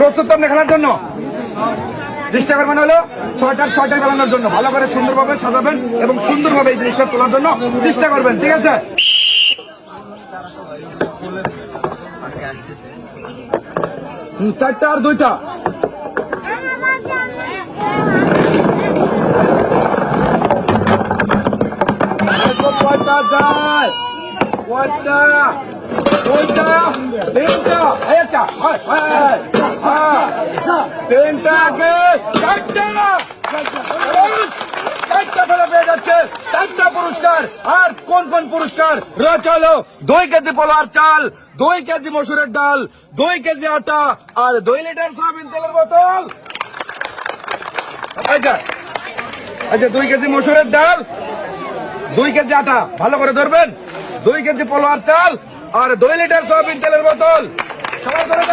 প্রস্তুত আপনি খেলার জন্য? চেষ্টা করবেন হলো 6টার 6টায় বেলানোর জন্য। ভালো করে সুন্দরভাবে সাজাবেন এবং সুন্দরভাবে এই জিনিসটা তোলার জন্য চেষ্টা করবেন, ঠিক আছে? 4টা আর 2টা। কয়টা যায়? কয়টা? 2টা, 3টা, 1টা, 3টা আগে, 4টা ফেলে পেয়ে যাচ্ছে, 4টা পুরস্কার। আর কোন কোন পুরস্কার রয়েছে হলো 2 কেজি পোলার চাল, 2 কেজি মসুরের ডাল, 2 কেজি আটা আর 2 লিটার সয়াবিন তেলের বোতল। আচ্ছা 2 কেজি মসুরের ডাল, 2 কেজি আটা, ভালো করে ধরবেন, 2 কেজি পোলার চাল আর 2 লিটার সয়াবিন তেলের বোতল। সবাই ধরে